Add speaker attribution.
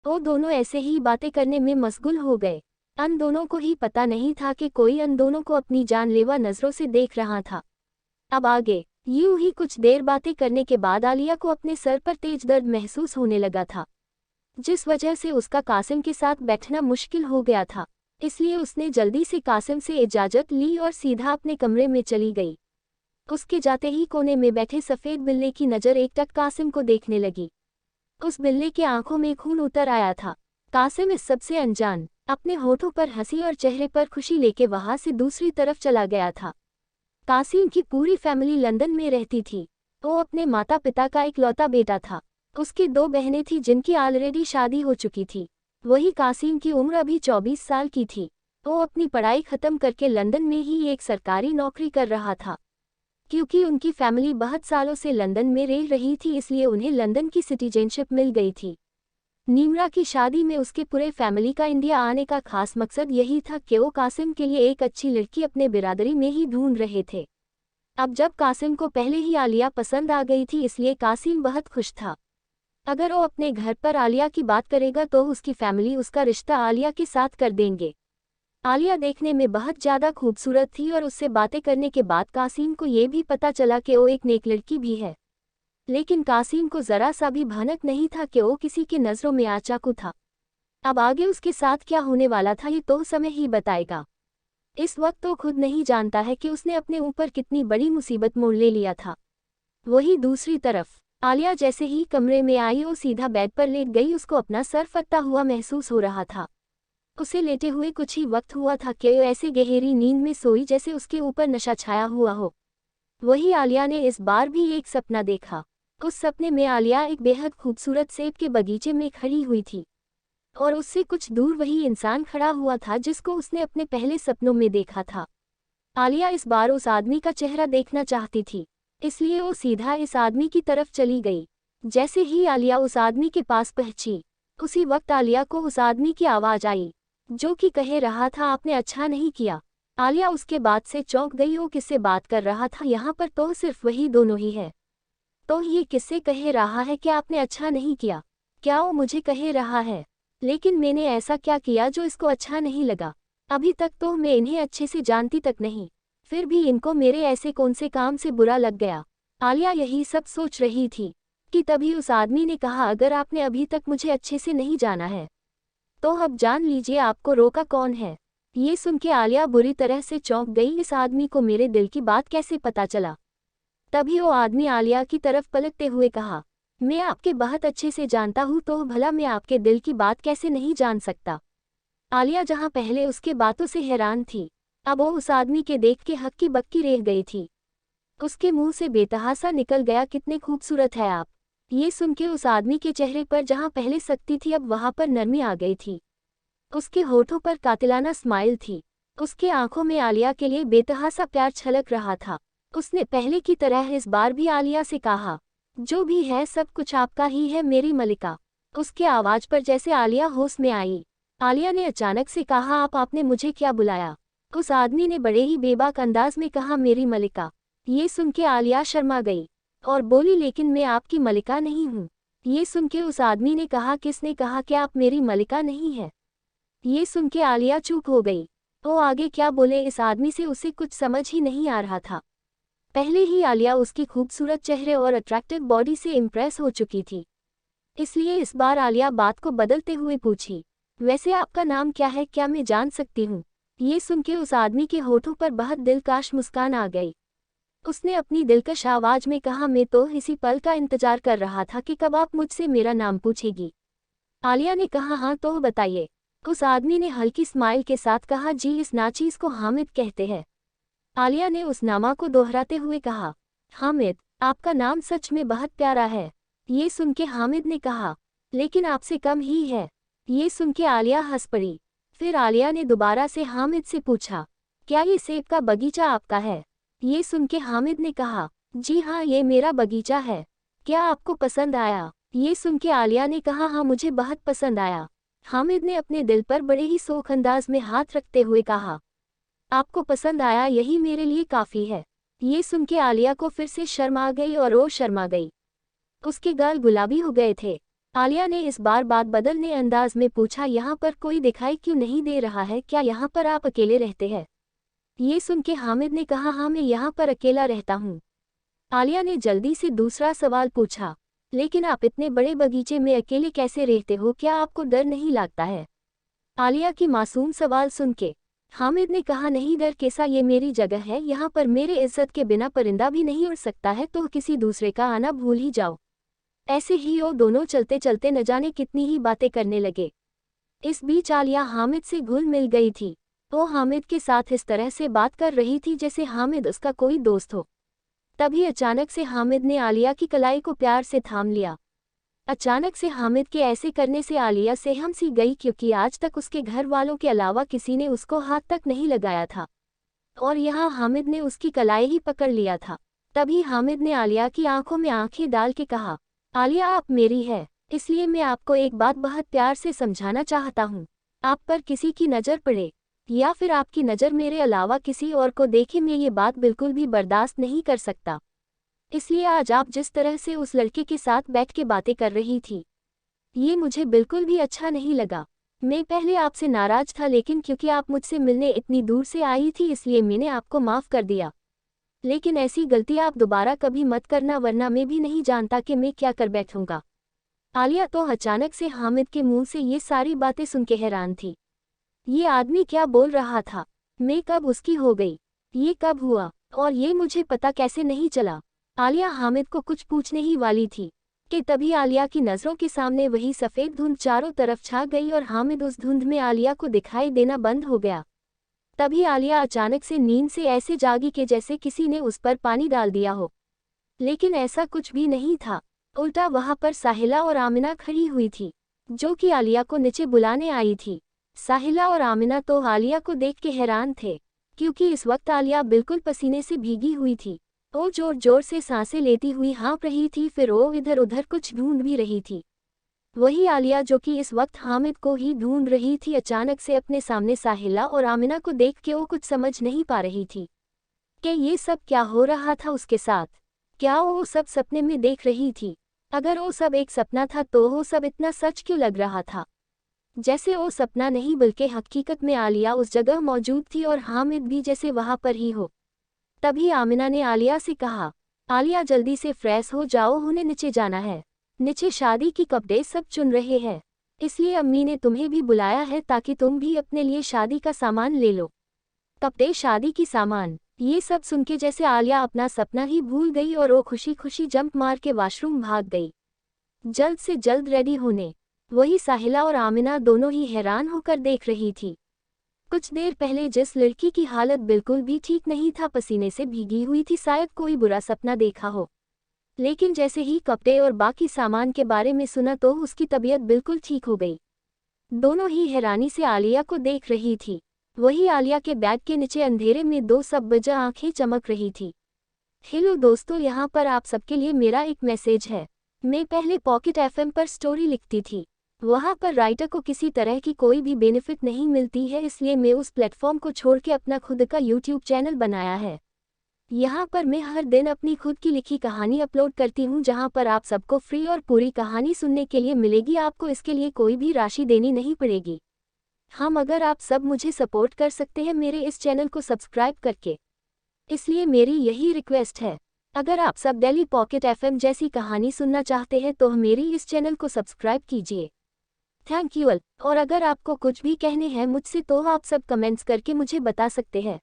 Speaker 1: वो दोनों ऐसे ही बातें करने में मशगूल हो गए। अन दोनों को ही पता नहीं था कि कोई अन दोनों को अपनी जानलेवा नज़रों से देख रहा था। अब आगे यूं ही कुछ देर बातें करने के बाद आलिया को अपने सर पर तेज दर्द महसूस होने लगा था, जिस वजह से उसका कासिम के साथ बैठना मुश्किल हो गया था। इसलिए उसने जल्दी से कासिम से इजाज़त ली और सीधा अपने कमरे में चली गई। उसके जाते ही कोने में बैठे सफ़ेद बिल्ले की नज़र एकटक कासिम को देखने लगी। उस बिल्ले के आंखों में खून उतर आया था। कासिम इस सबसे अनजान अपने होठों पर हंसी और चेहरे पर खुशी लेके वहां से दूसरी तरफ चला गया था। कासिम की पूरी फैमिली लंदन में रहती थी। वो अपने माता पिता का इकलौता बेटा था। उसकी 2 बहनें थीं जिनकी ऑलरेडी शादी हो चुकी थी। वही कासिम की उम्र अभी 24 साल की थी। वो अपनी पढ़ाई खत्म करके लंदन में ही एक सरकारी नौकरी कर रहा था। क्योंकि उनकी फैमिली बहुत सालों से लंदन में रह रही थी, इसलिए उन्हें लंदन की सिटीजनशिप मिल गई थी। नीमरा की शादी में उसके पूरे फैमिली का इंडिया आने का खास मकसद यही था कि वो कासिम के लिए एक अच्छी लड़की अपने बिरादरी में ही ढूंढ रहे थे। अब जब कासिम को पहले ही आलिया पसंद आ गई थी, इसलिए कासिम बहुत खुश था। अगर वो अपने घर पर आलिया की बात करेगा तो उसकी फैमिली उसका रिश्ता आलिया के साथ कर देंगे। आलिया देखने में बहुत ज़्यादा खूबसूरत थी और उससे बातें करने के बाद कासिम को ये भी पता चला कि वो एक नेक लड़की भी है। लेकिन कासिम को ज़रा सा भी भनक नहीं था कि वो किसी की नज़रों में आचाकू था। अब आगे उसके साथ क्या होने वाला था ये तो समय ही बताएगा। इस वक्त तो खुद नहीं जानता है कि उसने अपने ऊपर कितनी बड़ी मुसीबत मोल ले लिया था। वही दूसरी तरफ आलिया जैसे ही कमरे में आई वो सीधा बेड पर लेट गई। उसको अपना सर फटता हुआ महसूस हो रहा था। उसे लेटे हुए कुछ ही वक्त हुआ था कि वो ऐसे गहरी नींद में सोई जैसे उसके ऊपर नशा छाया हुआ हो। वही आलिया ने इस बार भी एक सपना देखा। उस सपने में आलिया एक बेहद खूबसूरत सेब के बगीचे में खड़ी हुई थी और उससे कुछ दूर वही इंसान खड़ा हुआ था जिसको उसने अपने पहले सपनों में देखा था। आलिया इस बार उस आदमी का चेहरा देखना चाहती थी, इसलिए वो सीधा इस आदमी की तरफ चली गई। जैसे ही आलिया उस आदमी के पास पहुंची, उसी वक्त आलिया को उस आदमी की आवाज़ आई जो कि कह रहा था, आपने अच्छा नहीं किया। आलिया उसके बाद से चौंक गई। वो किससे बात कर रहा था? यहाँ पर तो सिर्फ वही दोनों ही है। तो ये किससे कह रहा है कि आपने अच्छा नहीं किया? क्या वो मुझे कह रहा है? लेकिन मैंने ऐसा क्या किया जो इसको अच्छा नहीं लगा? अभी तक तो मैं इन्हें अच्छे से जानती तक नहीं, फिर भी इनको मेरे ऐसे कौन से काम से बुरा लग गया? आलिया यही सब सोच रही थी कि तभी उस आदमी ने कहा, अगर आपने अभी तक मुझे अच्छे से नहीं जाना है तो अब जान लीजिए आपको रोका कौन है। ये सुन के आलिया बुरी तरह से चौंक गई। इस आदमी को मेरे दिल की बात कैसे पता चला? तभी वो आदमी आलिया की तरफ पलटते हुए कहा, मैं आपके बहुत अच्छे से जानता हूँ, तो भला मैं आपके दिल की बात कैसे नहीं जान सकता? आलिया जहाँ पहले उसके बातों से हैरान थी, अब वो उस आदमी के देख के हक्की बक्की रह गई थी। उसके मुंह से बेतहासा निकल गया, कितने खूबसूरत है आप। ये सुन के उस आदमी के चेहरे पर जहाँ पहले सख्ती थी अब वहाँ पर नरमी आ गई थी। उसके होठों पर कातिलाना स्माइल थी। उसके आंखों में आलिया के लिए बेतहासा प्यार छलक रहा था। उसने पहले की तरह इस बार भी आलिया से कहा, जो भी है सब कुछ आपका ही है मेरी मलिका। उसके आवाज़ पर जैसे आलिया होश में आई। आलिया ने अचानक से कहा, आपने मुझे क्या बुलाया? उस आदमी ने बड़े ही बेबाक अंदाज में कहा, मेरी मलिका। ये सुन के आलिया शर्मा गई और बोली, लेकिन मैं आपकी मलिका नहीं हूँ। ये सुन के उस आदमी ने कहा, किसने कहा कि आप मेरी मलिका नहीं है? ये सुन के आलिया चूप हो गई। वो आगे क्या बोले इस आदमी से उसे कुछ समझ ही नहीं आ रहा था। पहले ही आलिया उसकी खूबसूरत चेहरे और अट्रैक्टिव बॉडी से इम्प्रेस हो चुकी थी, इसलिए इस बार आलिया बात को बदलते हुए पूछी, वैसे आपका नाम क्या है, क्या मैं जान सकती हूँ? ये सुन के उस आदमी के होठों पर बहुत दिलकश मुस्कान आ गई। उसने अपनी दिलकश आवाज में कहा, मैं तो इसी पल का इंतजार कर रहा था कि कब आप मुझसे मेरा नाम पूछेगी। आलिया ने कहा, हाँ तो बताइए। उस आदमी ने हल्की स्माइल के साथ कहा, जी इस नाचीज को हामिद कहते हैं। आलिया ने उस नामा को दोहराते हुए कहा, हामिद, आपका नाम सच में बहुत प्यारा है। ये सुन के हामिद ने कहा, लेकिन आपसे कम ही है। ये सुन के आलिया हंस पड़ी। फिर आलिया ने दोबारा से हामिद से पूछा, क्या ये सेब का बगीचा आपका है? ये सुन के हामिद ने कहा, जी हाँ ये मेरा बगीचा है। क्या आपको पसंद आया? ये सुन के आलिया ने कहा, हाँ मुझे बहुत पसंद आया। हामिद ने अपने दिल पर बड़े ही शौक अंदाज में हाथ रखते हुए कहा, आपको पसंद आया यही मेरे लिए काफ़ी है। ये सुन के आलिया को फिर से शर्म आ गई और वो शर्मा गई। उसके गाल गुलाबी हो गए थे। आलिया ने इस बार बात बदलने अंदाज में पूछा, यहाँ पर कोई दिखाई क्यों नहीं दे रहा है? क्या यहाँ पर आप अकेले रहते हैं? ये सुन के हामिद ने कहा, हाँ मैं यहाँ पर अकेला रहता हूँ। आलिया ने जल्दी से दूसरा सवाल पूछा, लेकिन आप इतने बड़े बगीचे में अकेले कैसे रहते हो? क्या आपको डर नहीं लगता है? आलिया की मासूम सवाल सुन के हामिद ने कहा, नहीं डर कैसा, ये मेरी जगह है, यहाँ पर मेरे इज्जत के बिना परिंदा भी नहीं उड़ सकता है, तो किसी दूसरे का आना भूल ही जाओ। ऐसे ही वो दोनों चलते चलते न जाने कितनी ही बातें करने लगे। इस बीच आलिया हामिद से घुल मिल गई थी। वो हामिद के साथ इस तरह से बात कर रही थी जैसे हामिद उसका कोई दोस्त हो। तभी अचानक से हामिद ने आलिया की कलाई को प्यार से थाम लिया। अचानक से हामिद के ऐसे करने से आलिया सहम सी गई, क्योंकि आज तक उसके घर वालों के अलावा किसी ने उसको हाथ तक नहीं लगाया था, और यहाँ हामिद ने उसकी कलाई ही पकड़ लिया था। तभी हामिद ने आलिया की आंखों में आंखें डाल के कहा, आलिया आप मेरी है, इसलिए मैं आपको एक बात बहुत प्यार से समझाना चाहता हूँ। आप पर किसी की नज़र पड़े या फिर आपकी नज़र मेरे अलावा किसी और को देखे, मैं ये बात बिल्कुल भी बर्दाश्त नहीं कर सकता। इसलिए आज आप जिस तरह से उस लड़के के साथ बैठ के बातें कर रही थी, ये मुझे बिल्कुल भी अच्छा नहीं लगा। मैं पहले आपसे नाराज था, लेकिन क्योंकि आप मुझसे मिलने इतनी दूर से आई थी इसलिए मैंने आपको माफ़ कर दिया। लेकिन ऐसी गलती आप दोबारा कभी मत करना, वरना मैं भी नहीं जानता कि मैं क्या कर बैठूंगा। आलिया तो अचानक से हामिद के मुंह से ये सारी बातें सुन के हैरान थी। ये आदमी क्या बोल रहा था? मैं कब उसकी हो गई? ये कब हुआ? और ये मुझे पता कैसे नहीं चला? आलिया हामिद को कुछ पूछने ही वाली थी कि तभी आलिया की नज़रों के सामने वही सफ़ेद धुंध चारों तरफ छा गई और हामिद उस धुंध में आलिया को दिखाई देना बंद हो गया। तभी आलिया अचानक से नींद से ऐसे जागी कि जैसे किसी ने उस पर पानी डाल दिया हो, लेकिन ऐसा कुछ भी नहीं था। उल्टा वहां पर साहिला और आमिना खड़ी हुई थी, जो कि आलिया को नीचे बुलाने आई थी। साहिला और आमिना तो आलिया को देख के हैरान थे, क्योंकि इस वक्त आलिया बिल्कुल पसीने से भीगी हुई थी। वो जोर जोर से सांसें लेती हुई हाँफ रही थी, फिर वो इधर उधर कुछ ढूंढ भी रही थी। वही आलिया जो कि इस वक्त हामिद को ही ढूंढ रही थी, अचानक से अपने सामने साहिला और आमिना को देख के वो कुछ समझ नहीं पा रही थी कि ये सब क्या हो रहा था उसके साथ। क्या वो सब सपने में देख रही थी? अगर वो सब एक सपना था तो वो सब इतना सच क्यों लग रहा था? जैसे वो सपना नहीं बल्कि हकीकत में आलिया उस जगह मौजूद थी और हामिद भी जैसे वहां पर ही हो। तभी आमिना ने आलिया से कहा, आलिया जल्दी से फ्रेश हो जाओ, उन्हें नीचे जाना है। नीचे शादी की कपड़े सब चुन रहे हैं, इसलिए अम्मी ने तुम्हें भी बुलाया है ताकि तुम भी अपने लिए शादी का सामान ले लो। कपड़े, शादी की सामान, ये सब सुन के जैसे आलिया अपना सपना ही भूल गई और वो खुशी खुशी जंप मार के वॉशरूम भाग गई, जल्द से जल्द रेडी होने। वही साहिला और आमिना दोनों ही हैरान होकर देख रही थी। कुछ देर पहले जिस लड़की की हालत बिल्कुल भी ठीक नहीं था, पसीने से भीगी हुई थी, शायद कोई बुरा सपना देखा हो, लेकिन जैसे ही कपड़े और बाकी सामान के बारे में सुना तो उसकी तबीयत बिल्कुल ठीक हो गई। दोनों ही हैरानी से आलिया को देख रही थी। वही आलिया के बैग के नीचे अंधेरे में दो सब वजह आंखें चमक रही थी। हेलो दोस्तों, यहाँ पर आप सबके लिए मेरा एक मैसेज है। मैं पहले पॉकेट एफएम पर स्टोरी लिखती थी, वहाँ पर राइटर को किसी तरह की कोई भी बेनिफिट नहीं मिलती है, इसलिए मैं उस प्लेटफॉर्म को छोड़ के अपना खुद का यूट्यूब चैनल बनाया है। यहाँ पर मैं हर दिन अपनी खुद की लिखी कहानी अपलोड करती हूँ, जहाँ पर आप सबको फ्री और पूरी कहानी सुनने के लिए मिलेगी। आपको इसके लिए कोई भी राशि देनी नहीं पड़ेगी। अगर आप सब मुझे सपोर्ट कर सकते हैं मेरे इस चैनल को सब्सक्राइब करके, इसलिए मेरी यही रिक्वेस्ट है। अगर आप सब डेली पॉकेट एफएम जैसी कहानी सुनना चाहते हैं तो मेरी इस चैनल को सब्सक्राइब कीजिए। Thank you all. और अगर आपको कुछ भी कहने हैं मुझसे तो आप सब कमेंट्स करके मुझे बता सकते हैं।